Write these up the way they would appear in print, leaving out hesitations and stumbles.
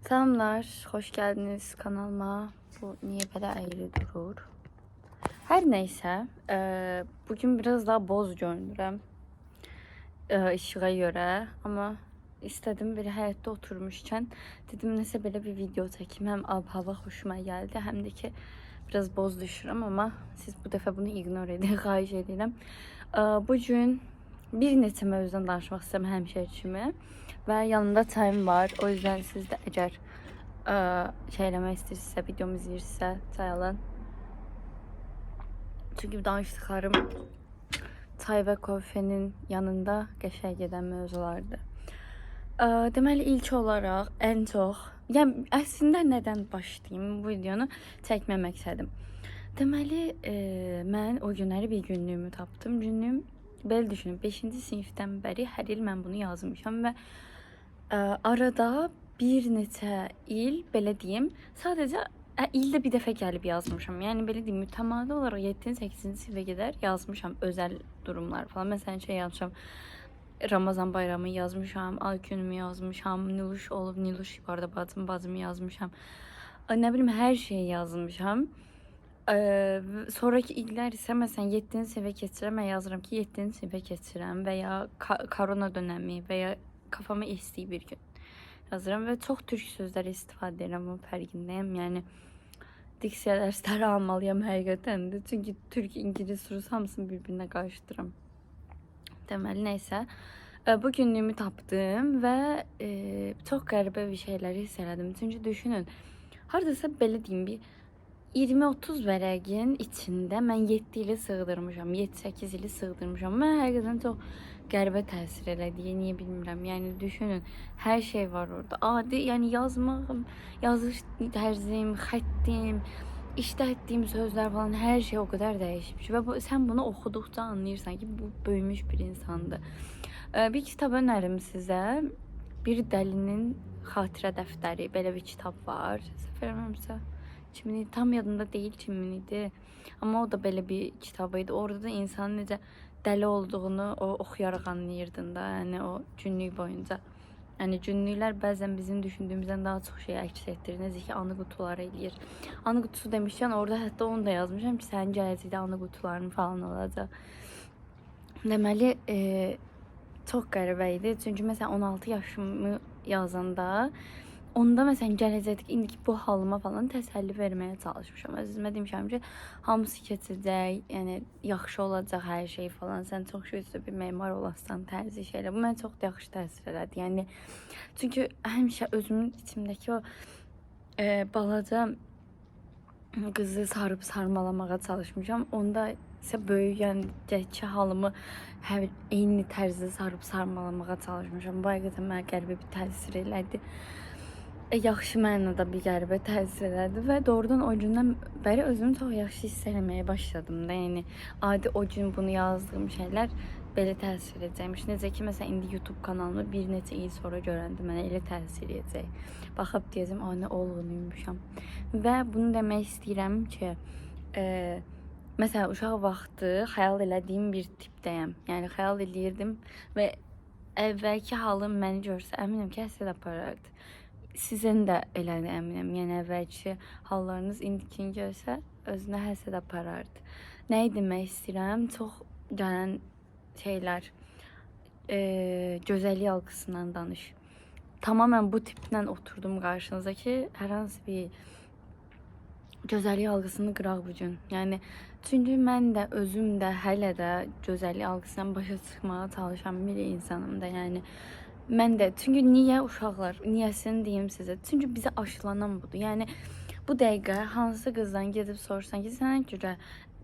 Selamlar, hoş geldiniz kanalıma. Bu niye böyle ayrı durur? Her neyse, bugün biraz daha boz görünürüm ışığa göre ama istedim bir hayatta oturmuşken dedim neyse böyle bir video çekeyim. Hem hava hoşuma geldi hem de ki biraz boz düşürüm ama siz bu defa bunu ignore edin, xahiş edirəm. Bugün bir neçə mövzudan danışmaq istəyirəm həmişəçimi və yanımda çayım var. O yüzden siz də əgər şey eləmək istəyirsinizsə, videomu izləyirsinizsə çay alın. Çünki danışdıqlarım çay və kofenin yanında qəşəng gedən mövzulardır. Deməli ilk olaraq ən çox, yəni əslində nədən başlayayım bu videonu çəkmə məqsədim. Deməli mən o günləri bir günlüyümü tapdım. Günlüyüm belə düşünün 5-ci sinifdən bəri hər il mən bunu yazmışam və arada bir neçə il belə deyim, sadəcə ildə bir dəfə gəlib yazmışam. Yəni belə deyim, mütəmadi olaraq 7-ci 8-ci sinifə qədər yazmışam özəl durumlar falan. Məsələn şey yazmışam. Ramazan bayramı yazmışam, ay günümü yazmışam, Niluş olub, Niluş yukarıda bacımı yazmışam. Ne bileyim her şeyi yazmışam. Sonraki illər isə məsələn 7-ci sinifə keçirəm, mən yazıram ki 7-ci sinifə keçirəm və ya korona dönəmi və ya kafama estiği bir gün yazıram və çox türk sözləri istifadə edirəm, bu fərqindəyəm. Yəni diksiya dərsləri almalıyam həqiqətən də. Çünki türk, ingilis, rus hamısını bir-birinə qarışdırıram. Deməli nəysə, bu günlüyümü tapdım və çox qəribə bir şeyləri hiss elədim. Çünki düşünün, hardasa belə deyim, bir 20-30 vərəqin içində mən 7 ili sığdırmışam, 7-8 ili sığdırmışam. Mən həqiqətən çox qəribə təsir elədi, niyə bilmirəm. Yəni düşünün, hər şey var orada. Adi, yəni yazmağım, yazış tərzim, xəttim, işlətdiyim sözlər falan hər şey o qədər dəyişmiş və sən bunu oxuduqca anlayırsan ki, bu böyümüş bir insandır. Bir kitab önərim sizə. Bir dəlinin xatirə dəftəri, belə bir kitab var. Səhv eləmirəmsə, kimin idi? Tam yadımda deyil kimin idi. Amma o da belə bir kitabı idi. Orada da insanın necə dəli olduğunu o oxuyaraq anlayırdın da, yəni o günlük boyunca. Yəni günlüklər bəzən bizim düşündüyümüzdən daha çox şey əks etdirir. Necə ki, anı qutuları eləyir. Anı qutusu demişkən orada hətta onu da yazmışam ki, sənin gələcəkdə anı qutuların falan olacaq. Deməli, çox qəribə idi. Çünki məsələn 16 yaşımı yazanda onda məsələn gələcəkdəki indiki bu halıma falan təsəlli verməyə çalışmışam. Özümə demişəm ki, hamısı keçəcək, yəni yaxşı olacaq hər şey falan. Sən çox güclü bir memar olasan, tərzi şeylər. Bu mənə çox yaxşı təsir elədi. Yəni çünki həmişə özümün içimdəki o balaca qızı sarıb sarmalamağa çalışmışam. Onda isə böyüyəndəki halımı eyni tərzdə sarıb sarmalamağa çalışmışam. Bu həqiqətən mənə qəribə bir təsir elədi. Yaxşı mənada bir qəribə təsir elədi və doğrudan o gündən bəri özümü çox yaxşı hiss eləməyə başladım da. Yəni adi o gün bunu yazdığım şeylər belə təsir edəcəkmiş. Necə ki, məsələn indi YouTube kanalımı bir neçə il sonra görəndə mənə elə təsir edəcək. Baxıb deyəcəm, nə olğunuymuşam. Və bunu demək istəyirəm ki, məsələn uşaq vaxtı xəyal elədiyim bir tipdəyəm. Yəni xəyal eləyirdim və əvvəlki halım məni görsə əminəm ki, həsəd aparardı. Sizin də elədi əminəm. Yəni əvvəlki hallarınız indikini görsə özünə həsəd aparardı. Nəyi demək istəyirəm? Çox gələn şeylər, gözəllik algısından danış. Tamamen bu tiplə oturdum qarşınıza ki, hər hansı bir gözəllik algısını qıraq bu gün. Yəni çünki mən də özüm də hələ də gözəllik algısından başa çıxmağa çalışan bir insanım da. Yəni mən də çünki niyə uşaqlar, niyəsini deyim sizə? Çünki bizə aşılanan budur. Yəni bu dəqiqə hansı qızdan gedib sorsan ki, sənə görə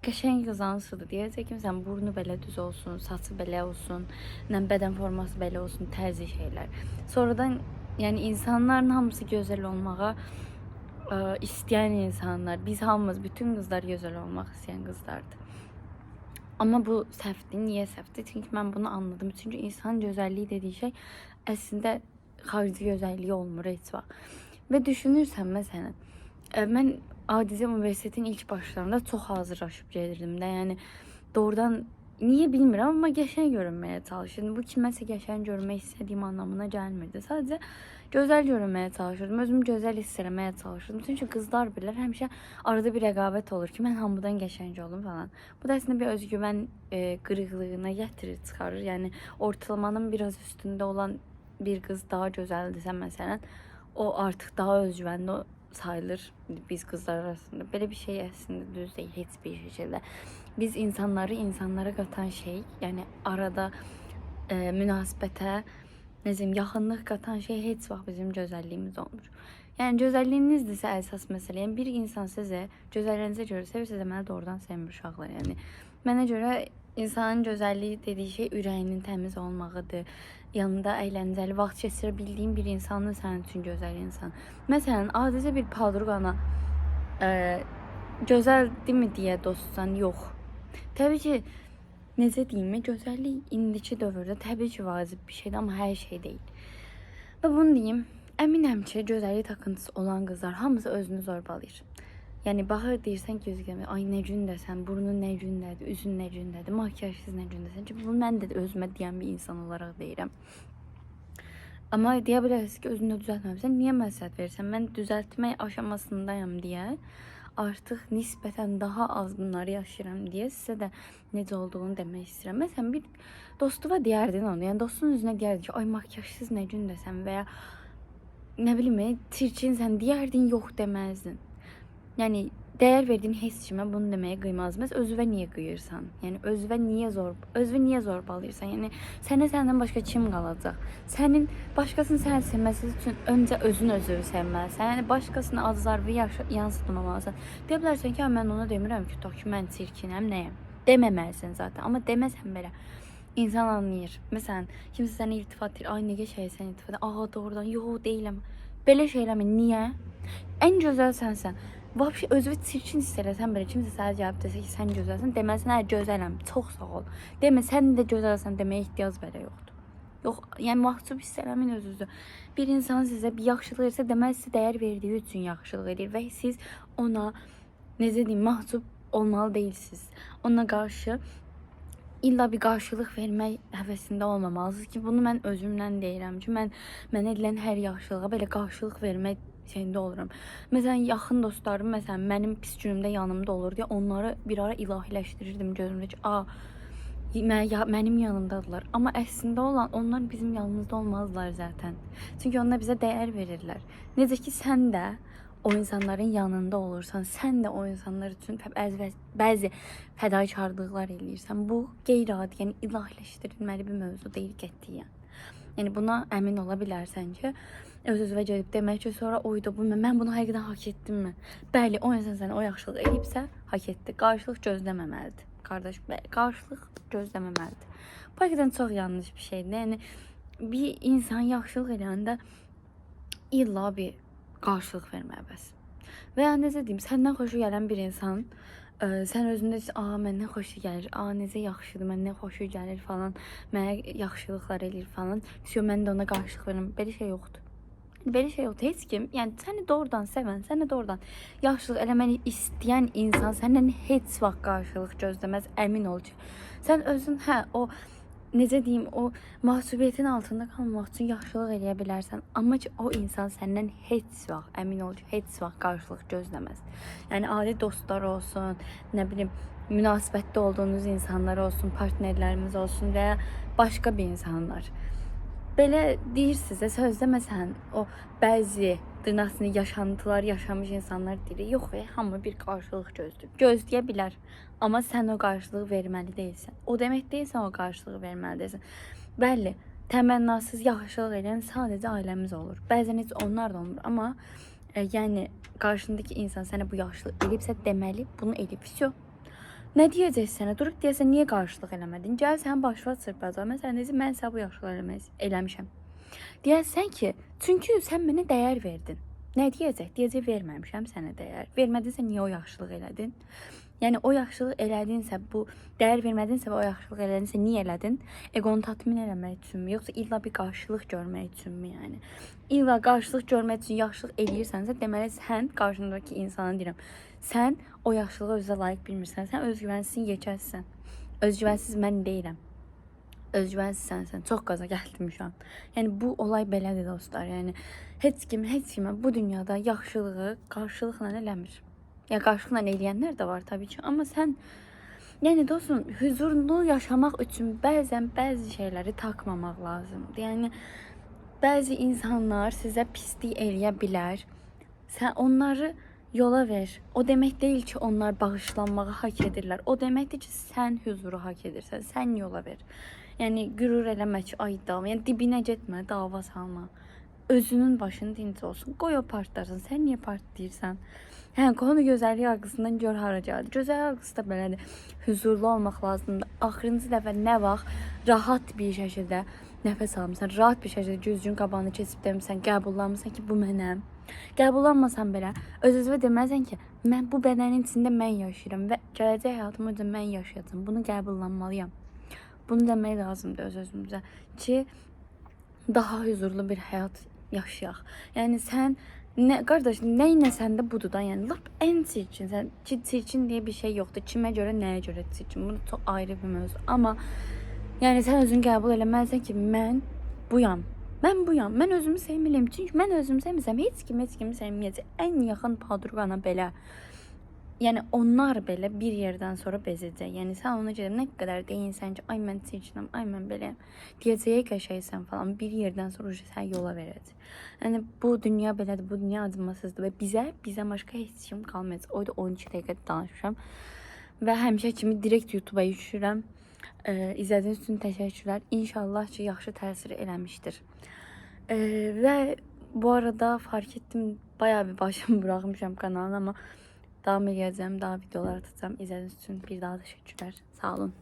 qəşəng qız hansıdır deyəcək ki, məsələn burnu belə düz olsun, saçı belə olsun, bədən forması belə olsun, tərzi şeylər. Sonradan yəni insanların hamısı gözəl olmağa istəyən insanlar. Biz hamımız, bütün qızlar gözəl olmaq istəyən qızlardır. Amma bu səhvdir. Niyə səhvdir? Çünki mən bunu anladım. Çünki insan gözəlliyi dediyi şey əslində xarici gözəlliyi olmur heç vaxt. Və düşünürsən məsələn, mən adicə universitetin ilk başlarında çox hazırlaşıb gedirdim də. Yəni doğrudan niyə bilmirəm amma qəşəng görünməyə çalışırdım. Bu kiməsə qəşəng görmək istədiyim anlamına gəlmirdi. Sadəcə Gözəl görünməyə çalışırdım. Özümü gözəl hiss eləməyə çalışırdım. Çünki qızlar bilər həmişə arada bir rəqabət olur ki, mən hamıdan qəşəng olum falan. Bu da əslində bir özgüvən qırıqlığına gətirir, çıxarır. Yəni ortalamanın biraz üstündə olan bir qız daha gözəldirsə məsələn, o artıq daha özgüvənli sayılır biz qızlar arasında. Belə bir şey əslində düz deyil heç bir şəkildə. Biz insanları insanlara qatan şey, yəni arada münasibətə necəm yaxınlıq qatan şey heç vaxt bizim gözəlliyimiz olmur. Yəni gözəlliyinizdirsə əsas məsələ. Yəni bir insan sizə gözəlliyinizə görə sevirsə, deməli doğrudan sevmir uşaqlar. Yəni mənə görə insanın gözəlliyi dediyi şey ürəyinin təmiz olmağıdır. Yanında əyləncəli vaxt keçirə bildiyin bir insandır sənin üçün gözəl insan. Məsələn, adicə bir podruqana gözəldirmi deyə dostsan, yox. Təbii ki, necə deyim, gözəllik indiki dövrdə təbii ki vacib bir şeydir, amma hər şey deyil. Və bunu deyim, əminəm ki, gözəllik takıntısı olan qızlar hamısı özünü zorbalayır. Yəni baxır deyirsən ki, özünə, ay nə gündəsən, burnun nə gündədir, üzün nə gündədir, makyajsız nə gündəsən ki, bunu mən də özümə deyən bir insan olaraq deyirəm. Amma deyə bilərsiniz ki, özünü düzəltməmisən, niyə məsləhət verirsən? Mən düzəltmək aşamasındayam deyə artıq nisbətən daha az bunları yaşayıram deyə sizə də necə olduğunu demək istəyirəm. Məsələn, bir dostuna deyərdin onu, yəni dostun üzünə deyərdin ki, ay makyajsız nə gündəsən və ya nə bilim, çirkinsən deyərdin, yox deməzdin. Yəni dəyər verdiyin heç kimə bunu deməyə qıymaz. Məs özünə niyə qıyırsan? Yəni özünə niyə zorbalayırsan? Yəni səndən başqa kim qalacaq? Sənin başqasını səni sevməsi üçün öncə özünü sevməlisən. Yəni başqasına azarı yansıtmamalısan. Deyə bilərsən ki, mən ona demirəm ki, ki mən çirkinəm, nəyəm? Deməməlisən zaten. Amma deməsən belə insan anlayır. Məsələn, kimsə sənə iltifat edir. Ay nə qəşəngsən iltifat. Aha doğrudan, yox deyiləm. Belə şey eləmə. Niyə? Ən gözəl sənsən. Vəbşi özünü çirkin hiss eləsən belə kimsə sənə cavab desə ki, sən gözəlsən, deməsin, hə gözələm, çox sağ ol. Demə, sən də gözəlsən deməyə ehtiyac belə yoxdur. Yox, yəni mahcup hiss eləməyin özünüzü. Bir insan sizə bir yaxşılıq edirsə, deməli sizə dəyər verdiyi üçün yaxşılıq edir və siz ona necə deyim, mahcup olmalı deyilsiniz. Ona qarşı illa bir qarşılıq vermək həvəsində olmamalısınız ki, bunu mən özümdən deyirəm ki, mən edilən hər yaxşılığa belə qarşılıq vermək şeyində olurum. Məsələn, yaxın dostlarım, məsələn, mənim pis günümdə yanımda olur deyə onları bir ara ilahiləşdirirdim gözümdə ki, mənim yanımdadılar. Amma əslində olan onlar bizim yanımızda olmazlar zaten. Çünki onlar bizə dəyər verirlər. Necə ki, sən də o insanların yanında olursan, sən də o insanlar üçün bəzi fədakarlıqlar eləyirsən. Bu qeyri-adi, yəni ilahiləşdirilməli bir mövzu deyil qətiyyən. Yəni buna əmin ola bilərsən ki, öz-özünə gəlib demək ki, sonra oydu bu, mən bunu həqiqətən hak etdimmi? Bəli, o insan sənə o yaxşılıq edibsə, hak etdi. Qarşılıq gözləməməlidir. Qardaş, qarşılıq gözləməməlidir. Bu həqiqətən çox yanlış bir şeydir. Yəni bir insan yaxşılıq edəndə illa bir qarşılıq verməyə bəs. Və ya necə deyim, səndən xoşu gələn bir insan sən özündə məndən xoşu gəlir, necə yaxşıdır, məndən xoşu gəlir falan, mənə yaxşılıqlar eləyir falan. Mən də ona qarşılıq verirəm. Belə şey yoxdur. Belə şey yoxdur. Heç kim, yəni səni doğrudan sevən, səni doğrudan yaxşılıq eləməni istəyən insan səndən heç vaxt qarşılıq gözləməz, əmin ol ki. Sən özün, o necə deyim, o mahcubiyyətin altında qalmaq üçün yaxşılıq eləyə bilərsən. Amma ki, o insan səndən heç vaxt, əmin ol ki, heç vaxt qarşılıq gözləməz. Yəni adi dostlar olsun, nə bilim, münasibətdə olduğunuz insanlar olsun, partnerlərimiz olsun və ya başqa bir insanlar. Belə deyirsinizsə, sözdə məsələn, o bəzi dırnaqsını yaşantılar yaşamış insanlar deyir, yox, hamı bir qarşılıq gözləyə bilər. Amma sən o qarşılığı verməli deyilsən. O demək deyilsən, o qarşılığı verməli deyilsən. Bəli, təmənnasız yaxşılıq edən sadəcə ailəmiz olur. Bəzən heç onlar da olmur. Amma yəni qarşındakı insan sənə bu yaxşılıq edibsə, deməli bunu edib. Nə deyəcəksən sənə? Durub deyəsən, niyə qarşılıq eləmədin? Gəl sən başına çırpacaq. Məsələn, mən sənə bu yaxşılıq eləmişəm. Deyəsən ki, çünki sən mənə dəyər verdin. Nə deyəcək? Deyəcək, verməmişəm sənə dəyər. Vermədinsə, niyə o yaxşılıq elədin? Yəni, o yaxşılıq elədinsə, bu dəyər vermədinsə və o yaxşılıq elədinsə, niyə elədin? Eqonu tatmin eləmək üçünmü? Yoxsa illa bir qarşılıq görmək üçünmü? Yəni, illa qarşılıq görmək üçün yaxşılıq eləyirsənsə, deməli, sən qarşındakı insana deyirəm. Sən o yaxşılığı özünə layiq bilmirsən. Sən özgüvənsizsin, yekəzsən. Özgüvənsiz mən deyirəm. Özgüvənsiz sən. Çox qaza gəldim şu an. Yəni bu olay belədir dostlar. Yəni heç kimə bu dünyada yaxşılığı qarşılıqla eləmir. Ya qarşılıqla eləyənlər də var tabii ki, amma sən yəni dostum, huzurlu yaşamaq üçün bəzən bəzi şeyləri takmamaq lazımdır. Yəni bəzi insanlar sizə pislik eləyə bilər. Sən onları yola ver. O demək deyil ki, onlar bağışlanmağı hak edirlər. O deməkdir ki, sən huzuru hak edirsən. Sən yola ver. Yəni qürur eləmək, ay dava, yəni dibinə getmə, dava salma. Özünün başın dinc olsun. Qoy o partlasın. Sən niyə partlayırsan? Hə, konu gözəllik algısından gör hara gəldi. Gözəllik algısı da belədir. Huzurlu olmaq lazımdır. Axırıncı dəfə nə vaxt rahat bir şəkildə nəfəs almısan, rahat bir şəkildə gözünün qabağını keçib demisən, qəbullanmısan ki, bu mənəm. Qəbullanmasan belə öz-özünə deməlisən ki, mən bu bədənin içində mən yaşayıram və gələcək həyatımı da mən yaşayacağam. Bunu qəbullanmalıyam. Bunu demək lazımdır öz-özümüzə ki, daha huzurlu bir həyat yaşayaq. Yəni sən qardaş, nə etsən də budur da, yəni lap ən çirkin, sən çirkin deyə bir şey yoxdur. Kimə görə, nəyə görə çirkin? Bu çox ayrı bir mövzu. Amma yəni sən özünü qəbul eləməlisən ki, mən buyam. Mən buyam. Mən özümü sevməliyəm. Çünki mən özümü sevməsəm heç kimi sevməyəcək. Ən yaxın padruqana belə. Yəni onlar belə bir yerdən sonra bezəcək. Yəni sən ona görə nə qədər deyinsən ki, ay mən çirkinəm, ay mən beləyəm. Deyəcəyə qəşəysən falan, bir yerdən sonra sən yola verəcək. Yəni bu dünya belədir, bu dünya acımasızdır və bizə başqa heç kim qalmayacaq. O da 12 dəqiqə danışıram və həmişə kimi direkt YouTube-a yükürəm. İzlədiyiniz üçün təşəkkürlər. İnşallah ki, yaxşı təsir eləmişdir. Və bu arada fark etdim, bayağı bir başımı bırakmışam kanalına, amma devam edeceğim, daha videolar atacağım. İzlediğiniz için bir daha teşekkürler. Sağ olun.